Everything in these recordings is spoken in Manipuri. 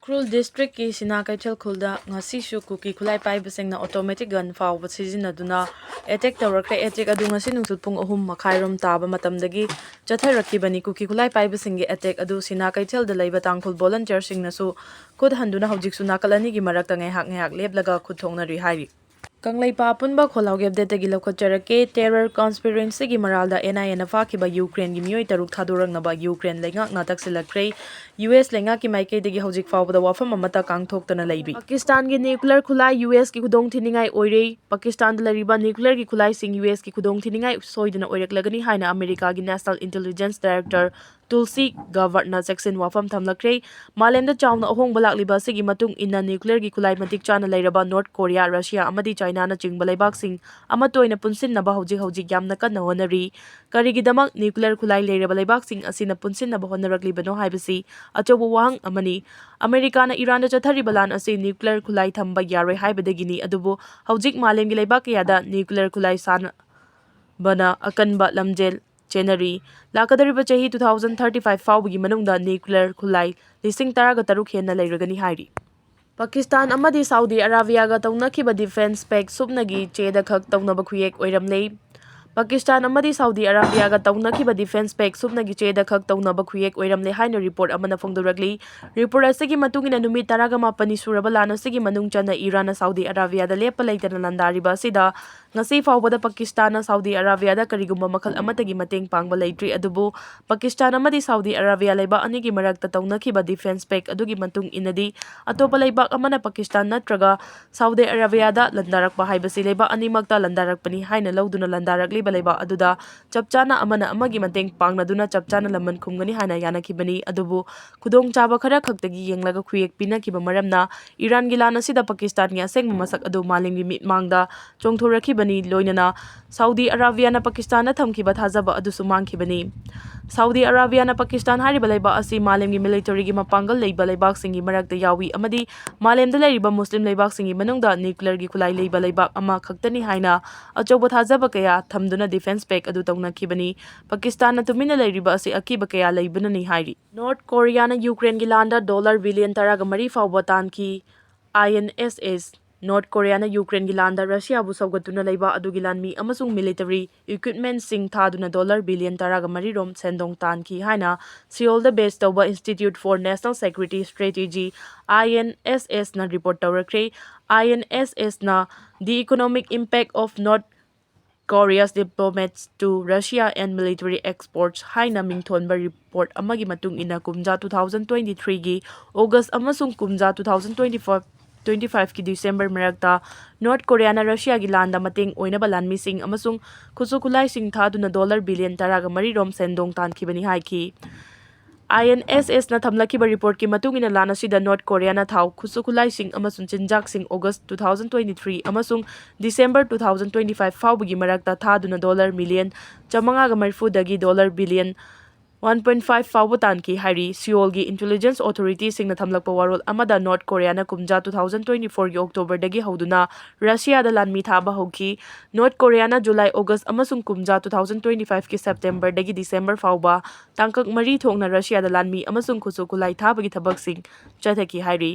Ukhrul district ki sina kaithal khulda ngasi shu kuki khulai paibasingna automatic gun fawba sizinaduna attack tawrakre attack adu ngasi nungsut pung 3:30 taba matamdagi chatharakibani kuki khulai paibasingi attack adu sina kaithal da leiba tangkhul volunteer singnasu khud handuna hawjik su nakalani gi marakta ngehak leblaga khuthongnari hairi Kanglaipa punba kholaugeb detagi lokhocherake terror conspiracy gi maralda NIA na fakiba Ukraine gi mioi taruk thadorangna Ukraine lengak na taksilakre US lengak ki maike degi hojik fawbada wafam amata kangthoktana leibi Pakistan gi nuclear khulai US ki khudong thiningai oirei Pakistan da lariba nuclear gi khulai sing US ki khudong thiningai soidana oiraklagani haina America gi National Intelligence Director Tulsi Gabbardna section wafam thamlakre malemda chawna ahongba lakliba sigi matung inna nuclear gi khulai matik chana leiraba North Korea Russia amadi China na chingba leibaksing ama toina punsinnaba hojik yamna kanna honari karigidamak nuclear khulai leiraba leibaksing asina punsinnaba honaraklibano haibasi achobo wahang amani America na Iran da chathari balan asi nuclear khulai thamba yaroi haibadagini adubo hojik malemgi leibak yada nuclear khulai sana bana akanba lamjel January lakadariba chahi 2035 fawbagi manungda nuclear khulai lising taraga taruk henna leiragani hairi Pakistan amadi Saudi Arabia ga tawnakiba defense spec subnagi cheda khak tawnaba khuyek oiramlei Pakistan amadi Saudi Arabia ga tawnakiba defense spec subnagi cheda khak tawnaba khuyek oiramle haina report amana phongdoragli report asigi matungina numit 18 suraba lana sigi manung chana Iran na Saudi Arabia da lepa leitana landariba sida ngasi fawbada Pakistan na Saudi Arabia da karigumba makhal amatagi mateng pangba leitri adubu Pakistan amadi Saudi Arabia leiba anigi marakta tawnakiba defense spec adugi matung inadi atopa leibak amana Pakistan natraga Saudi Arabia da landarakba haibasi leiba animakta landarakpani haina lauduna landarakli balaiba aduda chapchana amana amagi mateng pangnaduna chapchana laman khumgani haina yanakibani adubu khudong chaba khara khaktagi yenglaga khuyek pinakiba maramna Iran gi lana sida Pakistan gi asengma masak adu malimgi mitmangda chongthorakibani loinana Saudi Arabia na Pakistan na thamkiba thajaba adu sumangkibani Saudi Arabia na Pakistan hariba leiba asi malemgi military gi mapangal leiba leibak singi marakta yawi amadi malemda leiriba muslim leibak singi manungda nuclear gi khulai leiba leibak ama khaktani haina achoba thajaba kaya thamduna defense spec adu tawnakibani Pakistan na tumina leiriba asi akiba kaya leibanani hairi North Korea na Ukraine gi landa $1 billion taraga mari fawba tanki INSS North Korea na Ukraine gi landa Russia bu sawgatuna leiba adugi lanmi amasung military equipment sing thaduna $1 billion taraga mari rom sendong tanki haina Seoul da base tawba Institute for National Security Strategy INSS na report tawrakre INSS na the economic impact of North Korea's diplomats to Russia and military exports haina mingthonba report amagi matung ina kumja 2023 gi August amasung kumja 2025 ki December marakta North Korea na Russia gi landa mateng oinaba lanmi sing amasung khusukulai sing thaduna $1 billion taraga mari rom sendong tankibani haiki INSS na thamlakiba report ki matungina lana sida North Korea na thau khusukulai sing amasung chinjak sing August 2023 amasung December 2025 fawbagi marakta thaduna $1 million chamanga ga marfu dagi $1 billion 1.5 fawba tanki hari Seoul gi intelligence authority singna thamlakpa warol amada North Korea na kumja 2024 gi October dagi hoduna Russia da lanmi thaba hoki North Korea na July August amasung kumja 2025 ki September dagi December fawba tangkak mari thokna Russia da lanmi amasung khusukulai thabagi thabak sing chathaki hari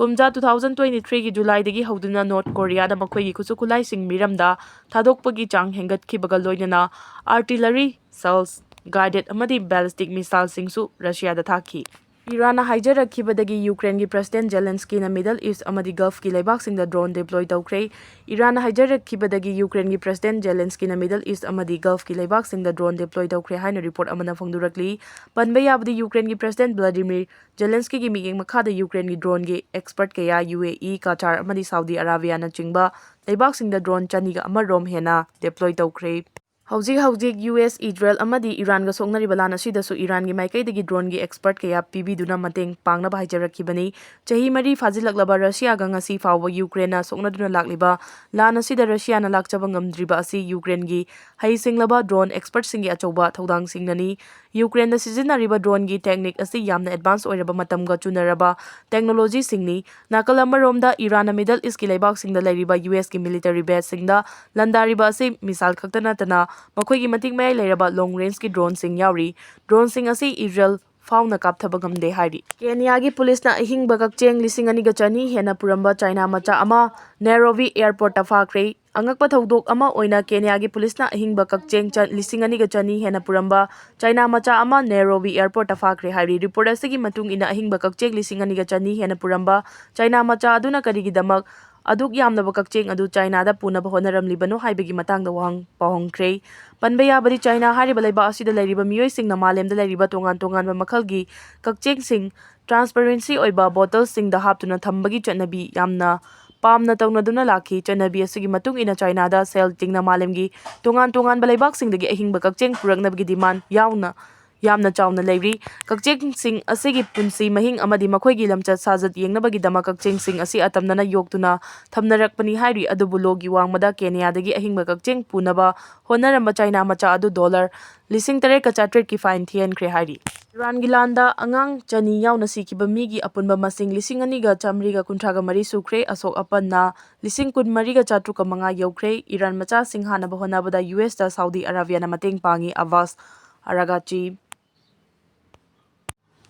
kumja 2023 gi July dagi hoduna North Korea da makhoi gi khusukulai sing miramda thadokpagi chang hengatkibaga loinana artillery cells guided amadi ballistic missile singsu Russia da thaki Iran na haijarakibadagi Ukraine gi President Zelensky na Middle East amadi Gulf ki leibak sing da drone deploy tawkre Iran na haijarakibadagi Ukraine gi President Zelensky na Middle East amadi Gulf ki leibak sing da drone deploy tawkre haina report amana phongdurakli panba yabadi Ukraine gi President Vladimir Zelensky gi migeng makhada Ukraine gi drone gi expert kaya UAE Qatar amadi Saudi Arabia na chingba leibak sing da drone chaniga amarom hena deploy tawkre Hawjik US Israel amadi Iran ga soknari balana sidasu Iran gi maikai dagi drone gi expert kaya pibiduna mateng pangna bhaijarakibani chahi mari fajilaklaba Russia ga ngasi fawba Ukraine na soknaduna lakliba lana sida Russia na lakchaba ngamdriba asi Ukraine gi haisinglaba drone expert singi achoba thodang singnani Ukraine da sizinariba drone gi technique asi yamna advance oiraba matamga chunaraba technology singni nakalammaromda Iran na Middle East ki leibak singda leiriba US ki military base singda landariba asi misal khaktana tana makhoi gi matik mai leiraba long range ki drone sing yauri drone sing asi Israel ꯐꯥꯎꯅ ꯀꯥꯞꯊꯕ ꯉꯝꯗꯦ ꯍꯥꯏꯔꯤ꯫ ꯀꯦꯅꯤꯌꯥꯒꯤ ꯄꯨꯂꯤꯁꯅ ꯑꯍꯤꯡꯕ ꯀꯛꯆꯦꯡ 2,200 ꯍꯦꯟꯅ ꯄꯨꯔꯝꯕ ꯆꯥꯏꯅꯥ ꯃꯆꯥ ꯑꯃ ꯅꯦꯔꯣꯕꯤ ꯑꯦꯌꯔꯄꯣꯔꯠꯇ ꯐꯥꯈ꯭ꯔꯦ꯫ ꯑꯉꯛꯄ ꯊꯧꯗꯣꯛ ꯑꯃ ꯑꯣꯏꯅ ꯀꯦꯅꯤꯌꯥꯒꯤ ꯄꯨꯂꯤꯁꯅ ꯑꯍꯤꯡꯕ ꯀꯛꯆꯦꯡ 2,200 ꯍꯦꯟꯅ ꯄꯨꯔꯝꯕ ꯆꯥꯏꯅꯥ ꯃꯆꯥ ꯑꯃ ꯅꯦꯔꯣꯕꯤ ꯑꯦꯌꯔꯄꯣꯔꯠꯇ ꯐꯥꯈ꯭ꯔꯦ ꯍꯥꯏꯔꯤ꯫ ꯔꯤꯄꯣꯔꯠ ꯑꯁꯤꯒꯤ ꯃꯇꯨꯡ ꯏꯟꯅ ꯑꯍꯤꯡꯕ ꯀꯛꯆꯦꯡ 2,200 ꯍꯦꯟꯅ ꯄꯨꯔꯝꯕ ꯆꯥꯏꯅꯥ ꯃꯆꯥ ꯑꯗꯨꯅ ꯀꯔꯤꯒꯤꯗꯃꯛ ꯑꯗꯨꯛ ꯌꯥꯝꯂꯕ ꯀꯛꯆꯦꯡ ꯑꯗꯨ ꯆꯥꯏꯅꯥꯗ ꯄꯨꯅꯕ ꯍꯣꯠꯅꯔꯝꯂꯤꯕꯅꯣ ꯍꯥꯏꯕꯒꯤ ꯃꯇꯥꯡꯗ ꯋꯥꯍꯪ ꯄꯥꯎꯍꯪꯈ꯭ꯔꯦ꯫ ꯄꯟꯕ ꯌꯥꯕꯗꯤ ꯆꯥꯏꯅꯥ ꯍꯥꯏꯔꯤꯕ ꯂꯩꯕꯥꯛ ꯑꯁꯤꯗ ꯂꯩꯔꯤꯕ ꯃꯤꯑꯣꯏꯁꯤꯡꯅ ꯃꯥꯂꯦꯝꯗ ꯂꯩꯔꯤꯕ ꯇꯣꯉꯥꯟ ꯇꯣꯉꯥꯟꯕ ꯃꯈꯜꯒꯤ ꯀꯛꯆꯦꯡꯁꯤꯡ ꯇ꯭ꯔꯥꯟꯁꯄꯔꯦꯟꯁꯤ ꯑꯣꯏꯕ ꯕꯣꯇꯜꯁꯤꯡꯗ ꯍꯥꯞꯇꯨꯅ ꯊꯝꯕꯒꯤ ꯆꯠꯅꯕꯤ ꯌꯥꯝꯅ ꯄꯥꯝꯅ ꯇꯧꯅꯗꯨꯅ ꯂꯥꯛꯈꯤ꯫ ꯆꯠꯅꯕꯤ ꯑꯁꯤꯒꯤ ꯃꯇꯨꯡ ꯏꯟꯅ ꯆꯥꯏꯅꯥꯗ ꯁꯦꯜ ꯇꯤꯡꯅ ꯃꯥꯂꯦꯝꯒꯤ ꯇꯣꯉꯥꯟ ꯇꯣꯉꯥꯟꯕ ꯂꯩꯕꯥꯛꯁꯤꯡꯗꯒꯤ ꯑꯍꯤꯡꯕ ꯀꯛꯆꯦꯡ ꯄꯨꯔꯛꯅꯕꯒꯤ ꯗꯤꯃꯥꯟ ꯌꯥꯝꯅ ꯆꯥꯎꯅ ꯂꯩꯔꯤ꯫ ꯀꯛꯆꯦꯡꯁꯤꯡ ꯑꯁꯤꯒꯤ ꯄꯨꯟꯁꯤ ꯃꯍꯤꯡ ꯑꯃꯗꯤ ꯃꯈꯣꯏꯒꯤ ꯂꯝꯆꯠ ꯁꯥꯖꯠ ꯌꯦꯡꯅꯕꯒꯤꯗꯃꯛ ꯀꯛꯆꯦꯡꯁꯤꯡ ꯑꯁꯤ ꯑꯇꯝꯅꯅ ꯌꯣꯛꯇꯨꯅ ꯊꯝꯅꯔꯛꯄꯅꯤ ꯍꯥꯏꯔꯤ꯫ ꯑꯗꯨꯕꯨ ꯂꯣꯒꯤ ꯋꯥꯡꯃꯗ ꯀꯦꯅꯤꯌꯥꯗꯒꯤ ꯑꯍꯤꯡꯕ ꯀꯛꯆꯦꯡ ꯄꯨꯅꯕ ꯍꯣꯠꯅꯔꯝꯕ ꯆꯥꯏꯅꯥ ꯃꯆꯥ ꯑꯗꯨ $8,800 ꯀꯤ ꯐꯥꯏꯟ ꯊꯤꯍꯟꯈ꯭ꯔꯦ ꯍꯥꯏꯔꯤ꯫ ꯏꯔꯥꯟꯒꯤ ꯂꯥꯟꯗ ꯑꯉꯥꯡ 200 ꯌꯥꯎꯅ ꯁꯤꯈꯤꯕ ꯃꯤꯒꯤ ꯑꯄꯨꯟꯕ ꯃꯁꯤꯡ 2,153 ꯁꯨꯈ꯭ꯔꯦ꯫ ꯑꯁꯣꯛ ꯑꯄꯟꯅ 14,405 ꯌꯧꯈ꯭ꯔꯦ꯫ ꯏꯔꯥꯟ ꯃꯆꯥ ꯁꯤꯡꯍꯥꯟꯅꯕ ꯍꯣꯠꯅꯕꯗ ꯌꯨꯑꯦꯁꯇ ꯁꯥꯎꯗꯤ ꯑꯔꯥꯕꯤꯌꯥꯅ ꯃꯇꯦꯡ ꯄꯥꯡꯉꯤ꯫ ꯑꯕꯥꯁ ꯑꯔꯥꯒꯆꯤ꯫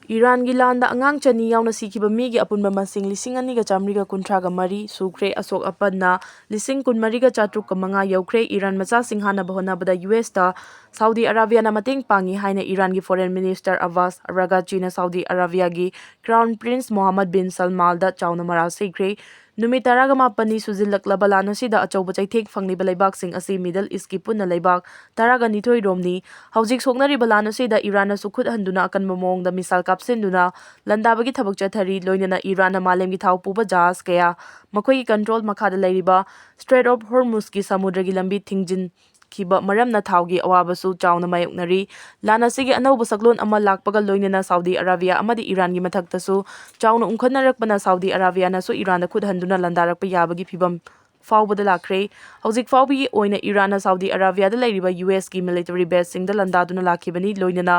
ꯏꯔꯥꯟꯒꯤ ꯂꯥꯟꯗ ꯑꯉꯥꯡ 200 ꯌꯥꯎꯅ ꯁꯤꯈꯤꯕ ꯃꯤꯒꯤ ꯑꯄꯨꯟꯕ ꯃꯁꯤꯡ 2,453 ꯁꯨꯈ꯭ꯔꯦ꯫ ꯑꯁꯣꯛ ꯑꯄꯟꯅ 14,405 ꯌꯧꯈ꯭ꯔꯦ꯫ ꯏꯔꯥꯟ ꯃꯆꯥ ꯁꯤꯡꯍꯥꯟꯅꯕ ꯍꯣꯠꯅꯕꯗ ꯌꯨꯑꯦꯁꯇ ꯁꯥꯎꯗꯤ ꯑꯔꯥꯕꯤꯌꯥꯅ ꯃꯇꯦꯡ ꯄꯥꯡꯉꯤ ꯍꯥꯏꯅ ꯏꯔꯥꯟꯒꯤ ꯐꯣꯔꯦꯟ ꯃꯤꯅꯤꯁꯇꯔ ꯑꯕꯥꯁ ꯑꯔꯥꯒꯆꯤꯅ ꯁꯥꯎꯗꯤ ꯑꯔꯥꯕꯤꯌꯥꯒꯤ ꯀ꯭ꯔꯥꯎꯟ ꯄ꯭ꯔꯤꯟꯁ ꯃꯣꯍꯝꯃꯗ ꯕꯤꯟ ꯁꯜꯃꯥꯟꯗ ꯆꯥꯎꯅ ꯃꯔꯥꯜ ꯁꯤꯈ꯭ꯔꯦ꯫ ꯅꯨꯃꯤꯠ 18ꯅꯤ ꯁꯨꯖꯤꯜꯂꯛꯂꯕ ꯂꯥꯟ ꯑꯁꯤꯗ ꯑꯆꯧꯕ ꯆꯩꯊꯦꯡ ꯐꯪꯂꯤꯕ ꯂꯩꯕꯥꯛꯁꯤꯡ ꯑꯁꯤ ꯃꯤꯗꯜ ꯏꯁꯀꯤ ꯄꯨꯟꯅ ꯂꯩꯕꯥꯛ 12 ꯔꯣꯝꯅꯤ꯫ ꯍꯧꯖꯤꯛ ꯁꯣꯛꯅꯔꯤꯕ ꯂꯥꯟ ꯑꯁꯤꯗ ꯏꯔꯥꯟꯅꯁꯨ ꯈꯨꯠ ꯍꯟꯗꯨꯅ ꯑꯀꯟꯕ ꯃꯑꯣꯡꯗ ꯃꯤꯁꯥꯏꯜ ꯀꯥꯞꯁꯤꯟꯗꯨꯅ ꯂꯥꯟꯗꯥꯕꯒꯤ ꯊꯕꯛ ꯆꯠꯊꯔꯤ꯫ ꯂꯣꯏꯅꯅ ꯏꯔꯥꯟꯅ ꯃꯥꯂꯦꯝꯒꯤ ꯊꯥꯎ ꯄꯨꯕ ꯖꯍꯥꯖ ꯀꯌꯥ ꯃꯈꯣꯏꯒꯤ ꯀꯟꯇ꯭ꯔꯣꯜ ꯃꯈꯥꯗ ꯂꯩꯔꯤꯕ ꯁꯇ꯭ꯔꯦꯠ ꯑꯣꯐ ꯍꯣꯔꯃꯨꯖꯒꯤ ꯁꯃꯨꯗ꯭ꯔꯒꯤ ꯂꯝꯕꯤ ꯊꯤꯡꯖꯤꯟꯈꯤꯕ ꯃꯔꯝꯅ ꯊꯥꯎꯒꯤ ꯑꯋꯥꯕꯁꯨ ꯆꯥꯎꯅ ꯃꯥꯌꯣꯛꯅꯔꯤ꯫ ꯂꯥꯟ ꯑꯁꯤꯒꯤ ꯑꯅꯧꯕ ꯁꯛꯂꯣꯟ ꯑꯃ ꯂꯥꯛꯄꯒ ꯂꯣꯏꯅꯅ ꯁꯥꯎꯗꯤ ꯑꯔꯥꯕꯤꯌꯥ ꯑꯃꯗꯤ ꯏꯔꯥꯟꯒꯤ ꯃꯊꯛꯇꯁꯨ ꯆꯥꯎꯅ ꯎꯪꯈꯠꯅꯔꯛꯄꯅ ꯁꯥꯎꯗꯤ ꯑꯔꯥꯕꯤꯌꯥꯅꯁꯨ ꯏꯔꯥꯟꯗ ꯈꯨꯠ ꯍꯟꯗꯨꯅ ꯂꯥꯟꯗꯥꯔꯛꯄ ꯌꯥꯕꯒꯤ ꯐꯤꯚꯝ ꯐꯥꯎꯕꯗ ꯂꯥꯛꯈ꯭ꯔꯦ꯫ ꯍꯧꯖꯤꯛ ꯐꯥꯎꯕꯒꯤ ꯑꯣꯏꯅ ꯏꯔꯥꯟꯅ ꯁꯥꯎꯗꯤ ꯑꯔꯥꯕꯤꯌꯥꯗ ꯂꯩꯔꯤꯕ ꯌꯨꯑꯦꯁꯀꯤ ꯃꯤꯂꯤꯇꯔꯤ ꯕꯦꯖꯁꯤꯡꯗ ꯂꯥꯟꯗꯥꯗꯨꯅ ꯂꯥꯛꯈꯤꯕꯅꯤ꯫ ꯂꯣꯏꯅꯅ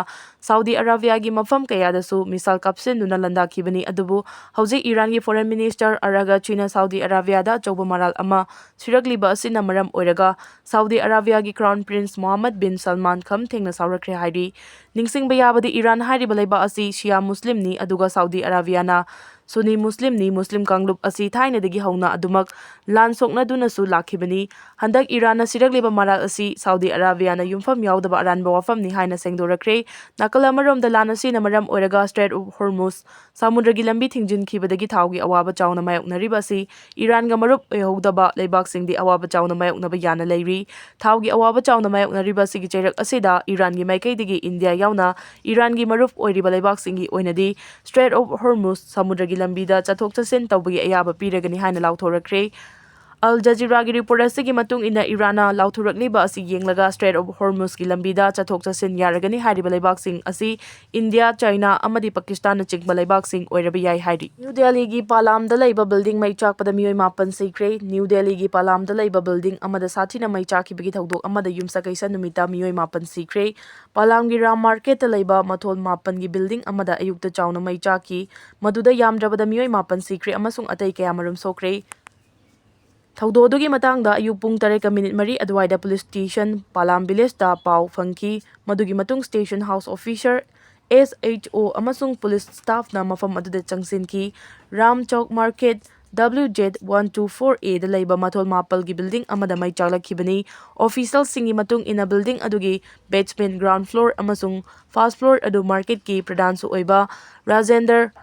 ꯁꯥꯎꯗꯤ ꯑꯔꯥꯕꯤꯌꯥꯒꯤ ꯃꯐꯝ ꯀꯌꯥꯗꯁꯨ ꯃꯤꯁꯥꯏꯜ ꯀꯥꯞꯁꯤꯟꯗꯨꯅ ꯂꯥꯟꯗꯥꯈꯤꯕꯅꯤ꯫ ꯑꯗꯨꯕꯨ ꯍꯧꯖꯤꯛ ꯏꯔꯥꯟꯒꯤ ꯐꯣꯔꯦꯟ ꯃꯤꯅꯤꯁꯇꯔ ꯑꯔꯥꯒꯆꯤꯅ ꯁꯥꯎꯗꯤ ꯑꯔꯥꯕꯤꯌꯥꯗ ꯑꯆꯧꯕ ꯃꯔꯥꯜ ꯑꯃ ꯁꯤꯔꯛꯂꯤꯕ ꯑꯁꯤꯅ ꯃꯔꯝ ꯑꯣꯏꯔꯒ ꯁꯥꯎꯗꯤ ꯑꯔꯥꯕꯤꯌꯥꯒꯤ ꯀ꯭ꯔꯥꯎꯟ ꯄ꯭ꯔꯤꯟꯁ ꯃꯣꯍꯝꯃꯗ ꯕꯤꯟ ꯁꯜꯃꯥꯟ ꯈꯝ ꯊꯦꯡꯅ ꯁꯥꯎꯔꯛꯈ꯭ꯔꯦ ꯍꯥꯏꯔꯤ꯫ ꯅꯤꯡꯁꯤꯡꯕ ꯌꯥꯕꯗꯤ ꯏꯔꯥꯟ ꯍꯥꯏꯔꯤꯕ ꯂꯩꯕꯥꯛ ꯑꯁꯤ ꯁꯤꯌꯥ ꯃꯨꯁꯂꯤꯝꯅꯤ ꯑꯗꯨꯒ ꯁꯥꯎꯗꯤ ꯑꯔꯥꯕꯤꯌꯥꯅ ꯁꯨꯟꯅꯤ ꯃꯨꯁꯂꯤꯝꯅꯤ꯫ ꯃꯨꯁꯂꯤꯝ ꯀꯥꯡꯂꯨꯞ ꯑꯁꯤ ꯊꯥꯏꯅꯗꯒꯤ ꯍꯧꯅ ꯑꯗꯨꯃꯛ ꯂꯥꯟ ꯁꯣꯛꯅꯗꯨꯅꯁꯨ ꯂꯥꯛꯈꯤꯕꯅꯤ꯫ ꯍꯟꯗꯛ ꯏꯔꯥꯟꯅ ꯁꯤꯔꯛꯂꯤꯕ ꯃꯔꯥꯜ ꯑꯁꯤ ꯁꯥꯎꯗꯤ ꯑꯔꯥꯕꯤꯌꯥꯅ ꯌꯨꯝꯐꯝ ꯌꯥꯎꯗꯕ ꯑꯔꯥꯟꯕ ꯋꯥꯐꯝꯅꯤ ꯍꯥꯏꯅ ꯁꯦꯡꯗꯣꯔꯛꯈ꯭ꯔꯦ꯫ ꯅꯥꯀꯜ ꯑꯃꯔꯣꯝꯗ ꯂꯥꯟ ꯑꯁꯤꯅ ꯃꯔꯝ ꯑꯣꯏꯔꯒ ꯁꯇ꯭ꯔꯦꯠ ꯑꯣꯐ ꯍꯣꯔꯃꯨꯖ ꯁꯃꯨꯗ꯭ꯔꯒꯤ ꯂꯝꯕꯤ ꯊꯤꯡꯖꯤꯟꯈꯤꯕꯗꯒꯤ ꯊꯥꯎꯒꯤ ꯑꯋꯥꯕ ꯆꯥꯎꯅ ꯃꯥꯌꯣꯛꯅꯔꯤꯕ ꯑꯁꯤ ꯏꯔꯥꯟꯒ ꯃꯔꯨꯞ ꯑꯣꯏꯍꯧꯗꯕ ꯂꯩꯕꯥꯛꯁꯤꯡꯗꯤ ꯑꯋꯥꯕ ꯆꯥꯎꯅ ꯃꯥꯌꯣꯛꯅꯕ ꯌꯥꯅ ꯂꯩꯔꯤ꯫ ꯊꯥꯎꯒꯤ ꯑꯋꯥꯕ ꯆꯥꯎꯅ ꯃꯥꯌꯣꯛꯅꯔꯤꯕ ꯑꯁꯤꯒꯤ ꯆꯩꯔꯛ ꯑꯁꯤꯗ ꯏꯔꯥꯟꯒꯤ ꯃꯥꯏꯀꯩꯗꯒꯤ ꯏꯟꯗꯤꯌꯥ ꯌꯥꯎꯅ ꯏꯔꯥꯟꯒꯤ ꯃꯔꯨꯞ ꯑꯣꯏꯔꯤꯕ ꯂꯩꯕꯥꯛꯁꯤꯡꯒꯤ ꯑꯣꯏꯅꯗꯤ ꯁꯇ꯭ꯔꯦꯠ ꯑꯣꯐ ꯍꯣꯔꯃꯨꯖ ꯁꯃꯨꯗ꯭ꯔꯒꯤ ꯂꯝꯕꯤꯗ ꯆꯠꯊꯣꯛ ꯆꯠꯁꯤꯟ ꯇꯧꯕꯒꯤ ꯑꯌꯥꯕ ꯄꯤꯔꯒꯅꯤ ꯍꯥꯏꯅ ꯂꯥꯎꯊꯣꯔꯛꯈ꯭ꯔꯦ꯫ ꯑꯜ ꯖꯖꯤꯔꯥꯒꯤ ꯔꯤꯄꯣꯔꯠ ꯑꯁꯤꯒꯤ ꯃꯇꯨꯡ ꯏꯟꯅ ꯏꯔꯥꯟꯅ ꯂꯥꯎꯊꯣꯔꯛꯂꯤꯕ ꯑꯁꯤ ꯌꯦꯡꯂꯒ ꯁꯇ꯭ꯔꯦꯠ ꯑꯣꯐ ꯍꯣꯔꯃꯨꯖꯒꯤ ꯂꯝꯕꯤꯗ ꯆꯠꯊꯣꯛ ꯆꯠꯁꯤꯟ ꯌꯥꯔꯒꯅꯤ ꯍꯥꯏꯔꯤꯕ ꯂꯩꯕꯥꯛꯁꯤꯡ ꯑꯁꯤ ꯏꯟꯗꯤꯌꯥ, ꯆꯥꯏꯅꯥ ꯑꯃꯗꯤ ꯄꯥꯀꯤꯁꯇꯥꯟꯅꯆꯤꯡꯕ ꯂꯩꯕꯥꯛꯁꯤꯡ ꯑꯣꯏꯔꯕ ꯌꯥꯏ ꯍꯥꯏꯔꯤ꯫ ꯅ꯭ꯌꯨ ꯗꯦꯜꯂꯤꯒꯤ ꯄꯥꯂꯥꯝꯗ ꯂꯩꯕ ꯕꯤꯜꯗꯤꯡ ꯃꯩ ꯆꯥꯛꯄꯗ ꯃꯤꯑꯣꯏ 9 ꯁꯤꯈ꯭ꯔꯦ꯫ ꯅ꯭ꯌꯨ ꯗꯦꯜꯂꯤꯒꯤ ꯄꯥꯂꯥꯝꯗ ꯂꯩꯕ ꯕꯤꯜꯗꯤꯡ ꯑꯃꯗ ꯁꯥꯊꯤꯅ ꯃꯩ ꯆꯥꯛꯈꯤꯕꯒꯤ ꯊꯧꯗꯣꯛ ꯑꯃꯗ ꯌꯨꯝꯁꯀꯩꯁ ꯅꯨꯃꯤꯠꯇ ꯃꯤꯑꯣꯏ 9 ꯁꯤꯈ꯭ꯔꯦ꯫ ꯄꯥꯂꯥꯝꯒꯤ ꯔꯥꯝ ꯃꯥꯔꯀꯦꯠꯇ ꯂꯩꯕ ꯃꯊꯣꯜ 9ꯒꯤ ꯕꯤꯜꯗꯤꯡ ꯑꯃꯗ ꯑꯌꯨꯛꯇ ꯆꯥꯎꯅ ꯃꯩ ꯆꯥꯛꯈꯤ꯫ ꯃꯗꯨꯗ ꯌꯥꯝꯗ꯭ꯔꯕꯗ ꯃꯤꯑꯣꯏ 9 ꯁꯤꯈ꯭ꯔꯦ ꯑꯃꯁꯨꯡ ꯑꯇꯩ ꯀꯌꯥꯃꯔꯨꯝ ꯁꯣꯛꯈ꯭ꯔꯦ꯫ ꯊꯧꯗꯣꯛ ꯑꯗꯨꯒꯤ ꯃꯇꯥꯡꯗ ꯑꯌꯨꯛ ꯄꯨꯡ 3:04 ꯑꯗꯨꯋꯥꯏꯗ ꯄꯨꯂꯤꯁ ꯁ꯭ꯇꯦꯁꯟ ꯄꯥꯂꯥꯝ ꯚꯤꯂꯦꯖꯇ ꯄꯥꯎ ꯐꯪꯈꯤ꯫ ꯃꯗꯨꯒꯤ ꯃꯇꯨꯡ ꯁ꯭ꯇꯦꯁꯟ ꯍꯥꯎꯁ ꯑꯣꯐꯤꯁꯔ, SHO ꯑꯃꯁꯨꯡ ꯄꯨꯂꯤꯁ ꯁ꯭ꯇꯥꯐꯅ ꯃꯐꯝ ꯑꯗꯨꯗ ꯆꯪꯁꯤꯟꯈꯤ꯫ ꯔꯥꯝ ꯆꯧꯛ ꯃꯥꯔꯀꯦꯠ WZ124A ꯗ ꯂꯩꯕ ꯃꯊꯣꯜ 9ꯒꯤ ꯕꯤꯜꯗꯤꯡ ꯑꯃꯗ ꯃꯩ ꯆꯥꯛꯂꯛꯈꯤꯕꯅꯤ꯫ ꯑꯣꯐꯤꯁꯤꯌꯦꯜꯁꯤꯡꯒꯤ ꯃꯇꯨꯡ ꯏꯟꯅ ꯕꯤꯜꯗꯤꯡ ꯑꯗꯨꯒꯤ ꯕꯦꯖꯃꯦꯟꯠ, ꯒ꯭ꯔꯥꯎꯟ ꯐ꯭ꯂꯣꯔ ꯑꯃꯁꯨꯡ ꯐꯥꯔꯁꯠ ꯐ꯭ꯂꯣꯔ ꯑꯗꯨ ꯃꯥꯔꯀꯦꯠꯀꯤ ꯄ꯭ꯔꯙꯥꯟꯁꯨ ꯑꯣꯏꯕ ꯔꯥꯖꯦꯟꯗꯔ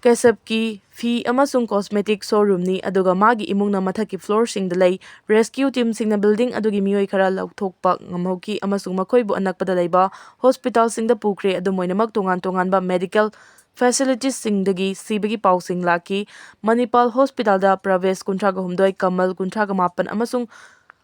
ꯀꯦꯁꯞꯀꯤ ꯐꯤ ꯑꯃꯁꯨꯡ ꯀꯣꯁꯃꯦꯇꯤꯛ ꯁꯣꯔꯨꯝꯅꯤ ꯑꯗꯨꯒ ꯃꯥꯒꯤ ꯏꯃꯨꯡꯅ ꯃꯊꯛꯀꯤ ꯐ꯭ꯂꯣꯔꯁꯤꯡꯗ ꯂꯩ꯫ ꯔꯦꯁꯀ꯭ꯌꯨ ꯇꯤꯝꯁꯤꯡꯅ ꯕꯤꯜꯗꯤꯡ ꯑꯗꯨꯒꯤ ꯃꯤꯑꯣꯏ ꯈꯔ ꯂꯧꯊꯣꯛꯄ ꯉꯝꯍꯧꯈꯤ ꯑꯃꯁꯨꯡ ꯃꯈꯣꯏꯕꯨ ꯑꯅꯛꯄꯗ ꯂꯩꯕ ꯍꯣꯁꯄꯤꯇꯥꯜꯁꯤꯡꯗ ꯄꯨꯈ꯭ꯔꯦ꯫ ꯑꯗꯨꯝ ꯑꯣꯏꯅꯃꯛ ꯇꯣꯉꯥꯟ ꯇꯣꯉꯥꯟꯕ ꯃꯦꯗꯤꯀꯦꯜ ꯐꯦꯁꯤꯂꯤꯇꯤꯁꯤꯡꯗꯒꯤ ꯁꯤꯕꯒꯤ ꯄꯥꯎꯁꯤꯡ ꯂꯥꯛꯈꯤ꯫ ꯃꯅꯤꯄꯥꯜ ꯍꯣꯁꯄꯤꯇꯥꯜꯗ ꯄ꯭ꯔꯚꯦꯁ 38, ꯀꯃꯜ 38 ꯑꯃꯁꯨꯡ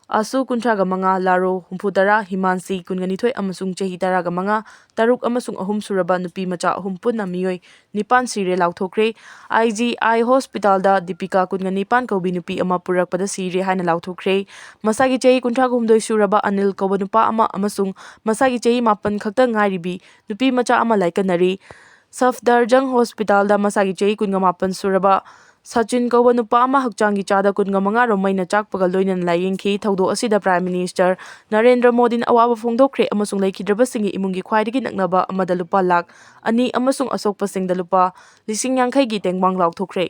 ꯑꯁꯨ 35, ꯂꯥꯔꯣ 70, ꯍꯤꯃꯥꯟꯁꯤ 22 ꯑꯃꯁꯨꯡ ꯆꯍꯤ 15, 6 ꯑꯃꯁꯨꯡ 3 ꯁꯨꯔꯕ ꯅꯨꯄꯤꯃꯆꯥ 3 ꯄꯨꯟꯅ ꯃꯤꯑꯣꯏ 9 ꯁꯤꯔꯦ ꯂꯥꯎꯊꯣꯛꯈ꯭ꯔꯦ꯫ IGI ꯍꯣꯁꯄꯤꯇꯥꯜꯗ ꯗꯤꯄꯤꯀꯥ 29 ꯀꯧꯕꯤ ꯅꯨꯄꯤ ꯑꯃ ꯄꯨꯔꯛꯄꯗ ꯁꯤꯔꯦ ꯍꯥꯏꯅ ꯂꯥꯎꯊꯣꯛꯈ꯭ꯔꯦ꯫ ꯃꯁꯥꯒꯤ ꯆꯍꯤ 38 ꯁꯨꯔꯕ ꯑꯅꯤꯜ ꯀꯧꯕ ꯅꯨꯄꯥ ꯑꯃ ꯑꯃꯁꯨꯡ ꯃꯁꯥꯒꯤ ꯆꯍꯤ 9 ꯈꯛꯇ ꯉꯥꯏꯔꯤꯕꯤ ꯅꯨꯄꯤꯃꯆꯥ ꯑꯃ ꯂꯥꯏꯀꯠꯅꯔꯤ꯫ ꯁꯐꯗꯔꯖꯪ ꯍꯣꯁꯄꯤꯇꯥꯜꯗ ꯃꯁꯥꯒꯤ ꯆꯍꯤ 28 ꯁꯨꯔꯕ ꯁꯆꯤꯟ ꯀꯧꯕ ꯅꯨꯄꯥ ꯑꯃ ꯍꯛꯆꯥꯡꯒꯤ ꯆꯥꯗ 25 ꯔꯣꯝ ꯃꯩꯅ ꯆꯥꯛꯄꯒ ꯂꯣꯏꯅꯅ ꯂꯥꯌꯦꯡꯈꯤ꯫ ꯊꯧꯗꯣꯛ ꯑꯁꯤꯗ ꯄ꯭ꯔꯥꯏꯝ ꯃꯤꯅꯤꯁꯇꯔ ꯅꯔꯦꯟꯗ꯭ꯔ ꯃꯣꯗꯤꯅ ꯑꯋꯥꯕ ꯐꯣꯡꯗꯣꯛꯈ꯭ꯔꯦ ꯑꯃꯁꯨꯡ ꯂꯩꯈꯤꯗ꯭ꯔꯕꯁꯤꯡꯒꯤ ꯏꯃꯨꯡꯒꯤ ꯈ꯭ꯋꯥꯏꯗꯒꯤ ꯅꯛꯅꯕ ꯑꯃꯗ ꯂꯨꯄꯥ ꯂꯥꯈ 2 ꯑꯃꯁꯨꯡ ꯑꯁꯣꯛꯄꯁꯤꯡꯗ ꯂꯨꯄꯥ 50,000ꯒꯤ ꯇꯦꯡꯕꯥꯡ ꯂꯥꯎꯊꯣꯛꯈ꯭ꯔꯦ꯫